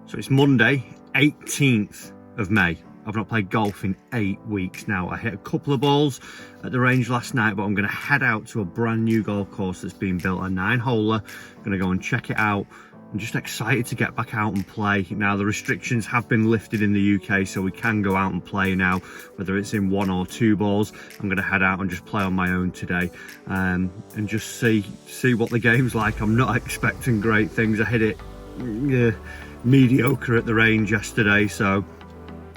So it's Monday, 18th of May. I've not played golf in 8 weeks now. I hit a couple of balls at the range last night, but I'm going to head out to a brand new golf course that's being built, a 9-holer. I'm going to go and check it out. I'm just excited to get back out and play. Now, the restrictions have been lifted in the UK, so we can go out and play now, whether it's in 1 or 2 balls. I'm going to head out and just play on my own today, and just see what the game's like. I'm not expecting great things. I hit it mediocre at the range yesterday, so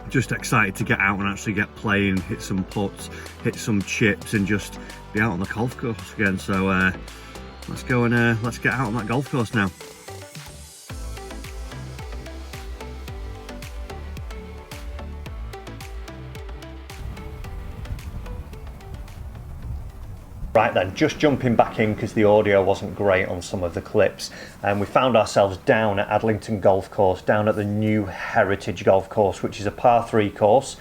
just excited to get out and actually get playing, hit some putts, hit some chips, and just be out on the golf course again. So let's go and let's get out on that golf course now. Right then, just jumping back in because the audio wasn't great on some of the clips, and we found ourselves down at Addlington Golf Course, down at the new Heritage Golf Course, which is a par 3 course.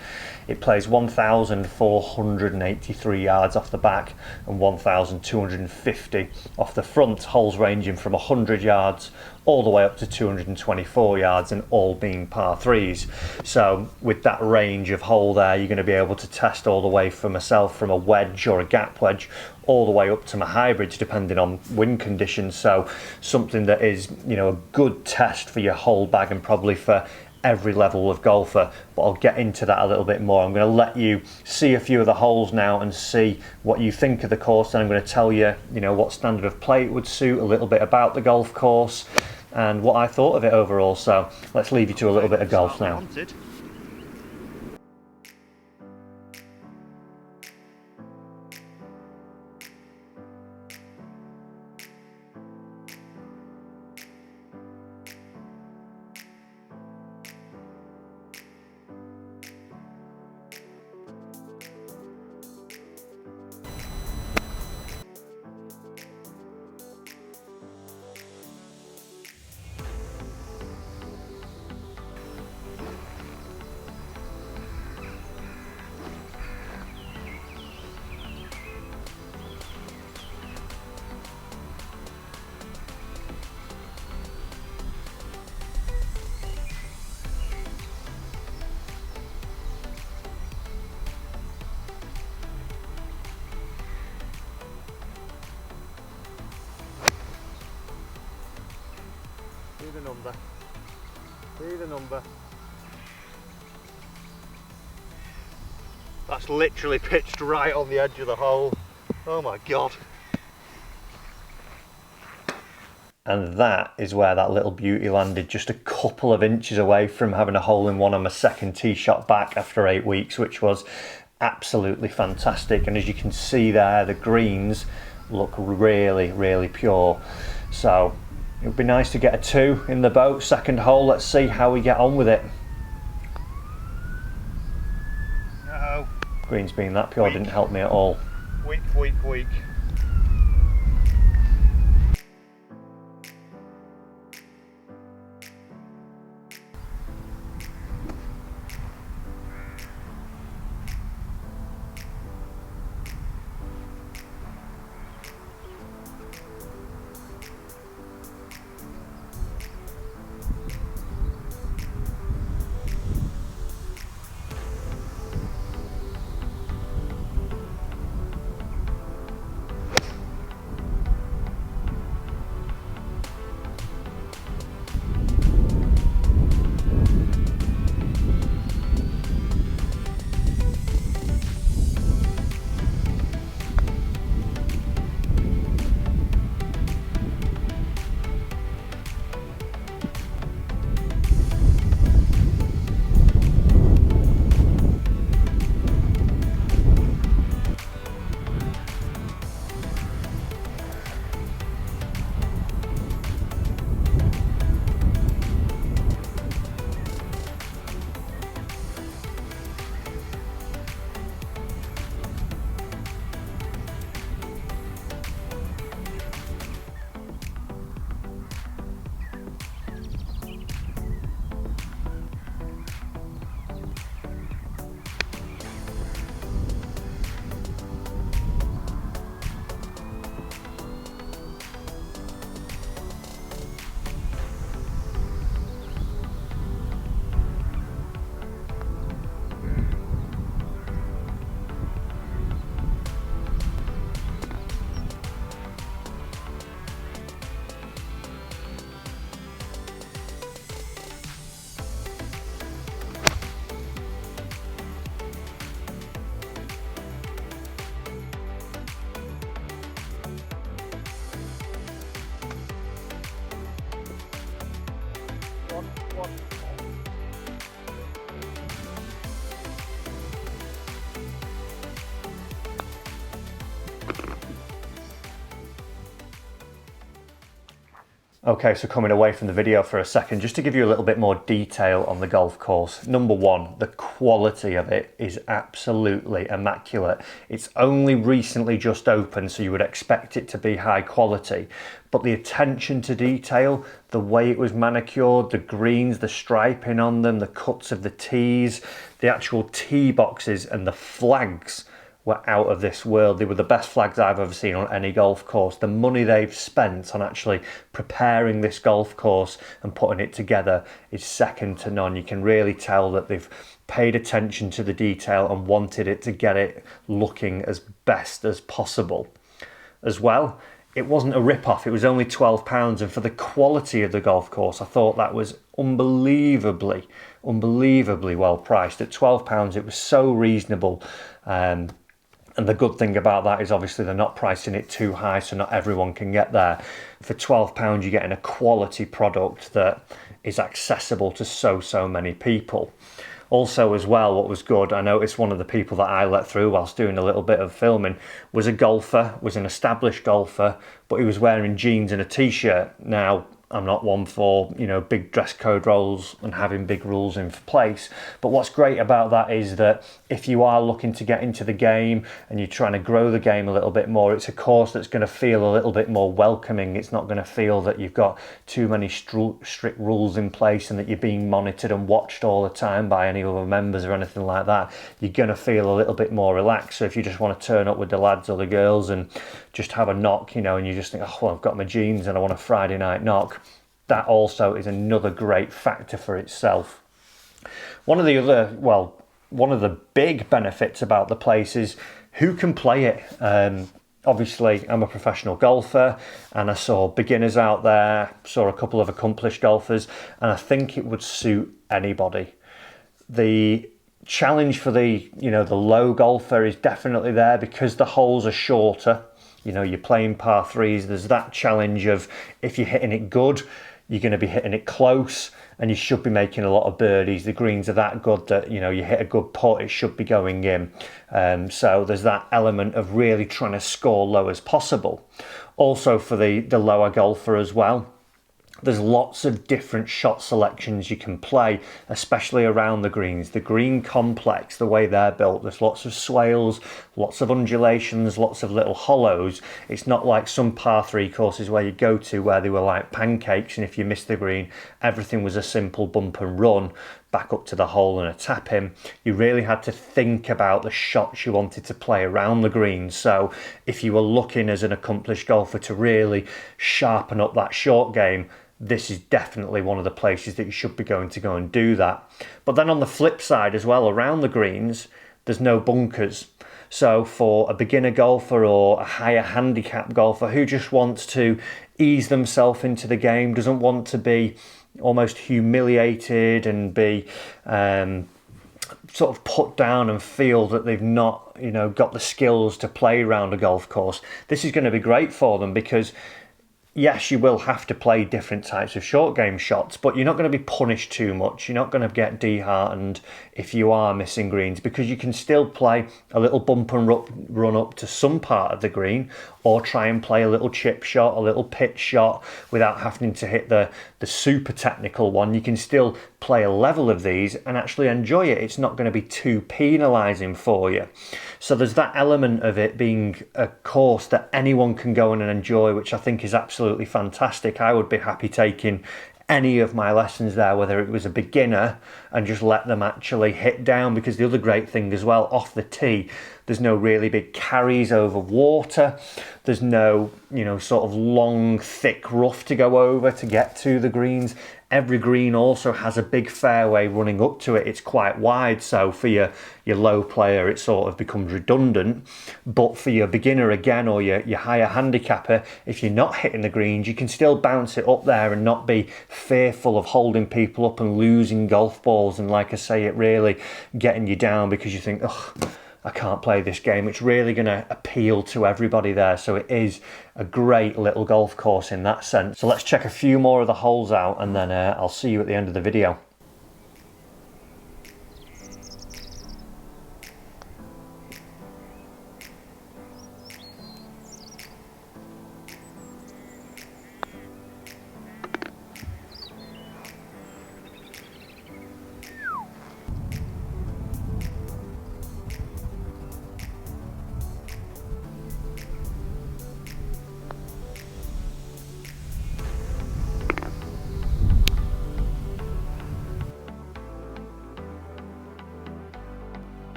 It plays 1,483 yards off the back and 1,250 off the front, holes ranging from 100 yards all the way up to 224 yards, and all being par 3s. So with that range of hole there, you're going to be able to test all the way for myself from a wedge or a gap wedge all the way up to my hybrids, depending on wind conditions. So something that is, you know, a good test for your whole bag and probably for every level of golfer. But I'll get into that a little bit more. I'm going to let you see a few of the holes now and see what you think of the course, and I'm going to tell you, you know, what standard of play it would suit, a little bit about the golf course and what I thought of it overall. So let's leave you to a little bit of golf now. See the number. That's literally pitched right on the edge of the hole. Oh my god. And that is where that little beauty landed, just a couple of inches away from having a hole-in-one on my second tee shot back after 8 weeks, which was absolutely fantastic. And as you can see there, the greens look really, really pure. So it would be nice to get a 2 in the boat, second hole. Let's see how we get on with it. No. Greens being that pure didn't help me at all. Weak. Okay, so coming away from the video for a second, just to give you a little bit more detail on the golf course. Number one, the quality of it is absolutely immaculate. It's only recently just opened, so you would expect it to be high quality. But the attention to detail, the way it was manicured, the greens, the striping on them, the cuts of the tees, the actual tee boxes and the flags were out of this world. They were the best flags I've ever seen on any golf course. The money they've spent on actually preparing this golf course and putting it together is second to none. You can really tell that they've paid attention to the detail and wanted it to get it looking as best as possible. As well, it wasn't a rip-off, it was only £12, and for the quality of the golf course, I thought that was unbelievably well priced. At £12, it was so reasonable. And the good thing about that is obviously they're not pricing it too high, so not everyone can get there. For £12, you're getting a quality product that is accessible to so many people. Also as well, what was good, I noticed one of the people that I let through whilst doing a little bit of filming was a golfer, was an established golfer, but he was wearing jeans and a t-shirt. Now, I'm not one for, you know, big dress code rules and having big rules in place. But what's great about that is that if you are looking to get into the game and you're trying to grow the game a little bit more, it's a course that's going to feel a little bit more welcoming. It's not going to feel that you've got too many strict rules in place and that you're being monitored and watched all the time by any other members or anything like that. You're going to feel a little bit more relaxed. So if you just want to turn up with the lads or the girls and just have a knock, you know, and you just think, oh, well, I've got my jeans and I want a Friday night knock, that also is another great factor for itself. One of the big benefits about the place is who can play it. Obviously, I'm a professional golfer and I saw beginners out there, saw a couple of accomplished golfers, and I think it would suit anybody. The challenge for the low golfer is definitely there because the holes are shorter. You know, you're playing par threes, there's that challenge of if you're hitting it good, you're going to be hitting it close and you should be making a lot of birdies. The greens are that good that, you know, you hit a good putt, it should be going in. So there's that element of really trying to score low as possible. Also for the lower golfer as well, there's lots of different shot selections you can play, especially around the greens. The green complex, the way they're built, there's lots of swales, lots of undulations, lots of little hollows. It's not like some par 3 courses where you go to where they were like pancakes, and if you missed the green, everything was a simple bump and run back up to the hole and a tap in. You really had to think about the shots you wanted to play around the greens. So if you were looking as an accomplished golfer to really sharpen up that short game, this is definitely one of the places that you should be going to go and do that. But then on the flip side as well, around the greens, there's no bunkers. So for a beginner golfer or a higher handicap golfer who just wants to ease themselves into the game, doesn't want to be almost humiliated and be sort of put down and feel that they've not, you know, got the skills to play around a golf course, this is going to be great for them because yes, you will have to play different types of short game shots, but you're not going to be punished too much. You're not going to get disheartened if you are missing greens because you can still play a little bump and run up to some part of the green or try and play a little chip shot, a little pitch shot without having to hit the super technical one. You can still play a level of these and actually enjoy it. It's not going to be too penalising for you. So there's that element of it being a course that anyone can go in and enjoy, which I think is absolutely fantastic. I would be happy taking any of my lessons there, whether it was a beginner, and just let them actually hit down, because the other great thing as well, off the tee, there's no really big carries over water. There's no, you know, sort of long, thick rough to go over to get to the greens. Every green also has a big fairway running up to it. It's quite wide, so for your low player, it sort of becomes redundant. But for your beginner again, or your higher handicapper, if you're not hitting the greens, you can still bounce it up there and not be fearful of holding people up and losing golf balls. And like I say, it really getting you down because you think, oh, I can't play this game. It's really going to appeal to everybody there. So it is a great little golf course in that sense. So let's check a few more of the holes out, and then I'll see you at the end of the video.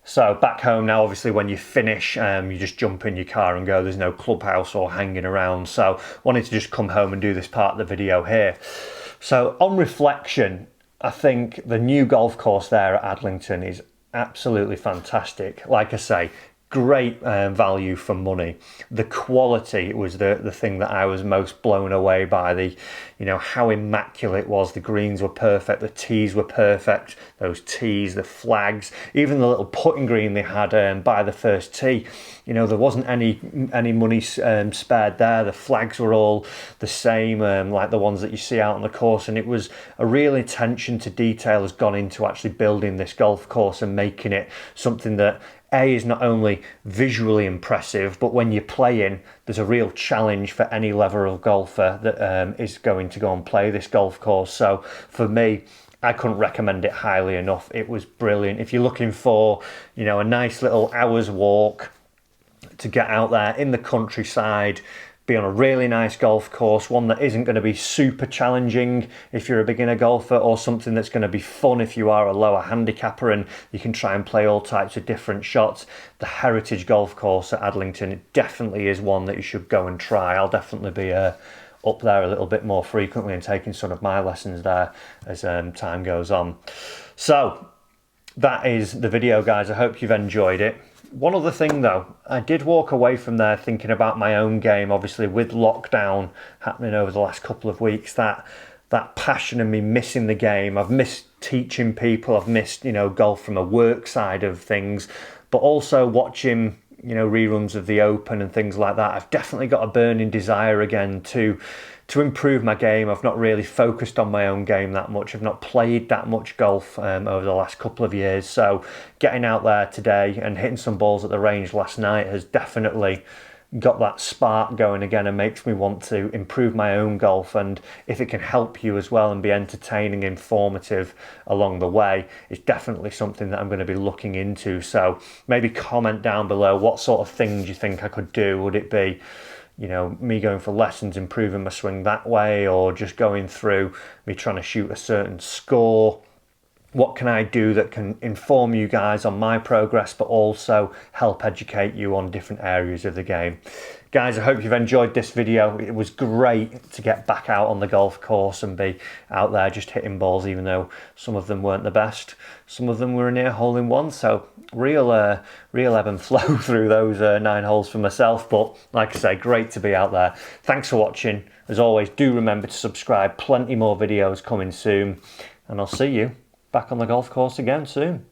So back home now, obviously when you finish, you just jump in your car and go. There's no clubhouse or hanging around. So wanted to just come home and do this part of the video here. So on reflection, I think the new golf course there at Addlington is absolutely fantastic. Like I say, great value for money. The quality was the thing that I was most blown away by. How immaculate it was. The greens were perfect, the tees were perfect, those tees, the flags, even the little putting green they had by the first tee. There wasn't any money spared there. The flags were all the same, like the ones that you see out on the course, and it was a real attention to detail has gone into actually building this golf course and making it something that is not only visually impressive, but when you're playing, there's a real challenge for any level of golfer that is going to go and play this golf course. So for me, I couldn't recommend it highly enough. It was brilliant. If you're looking for, a nice little hour's walk to get out there in the countryside, be on a really nice golf course, one that isn't going to be super challenging if you're a beginner golfer, or something that's going to be fun if you are a lower handicapper and you can try and play all types of different shots. The Heritage Golf Course at Addlington definitely is one that you should go and try. I'll definitely be up there a little bit more frequently and taking some of my lessons there as time goes on. So that is the video, guys. I hope you've enjoyed it. One other thing though, I did walk away from there thinking about my own game. Obviously with lockdown happening over the last couple of weeks, that passion of me missing the game. I've missed teaching people. I've missed, golf from a work side of things, but also watching, reruns of the Open and things like that. I've definitely got a burning desire again to improve my game. I've not really focused on my own game that much. I've not played that much golf over the last couple of years. So getting out there today and hitting some balls at the range last night has definitely got that spark going again and makes me want to improve my own golf. And if it can help you as well and be entertaining, informative along the way, it's definitely something that I'm going to be looking into. So maybe comment down below what sort of things you think I could do. Would it be me going for lessons, improving my swing that way, or just going through me trying to shoot a certain score? What can I do that can inform you guys on my progress, but also help educate you on different areas of the game? Guys, I hope you've enjoyed this video. It was great to get back out on the golf course and be out there just hitting balls, even though some of them weren't the best. Some of them were a near hole-in-one, so real ebb and flow through those 9 holes for myself. But like I say, great to be out there. Thanks for watching. As always, do remember to subscribe. Plenty more videos coming soon, and I'll see you back on the golf course again soon.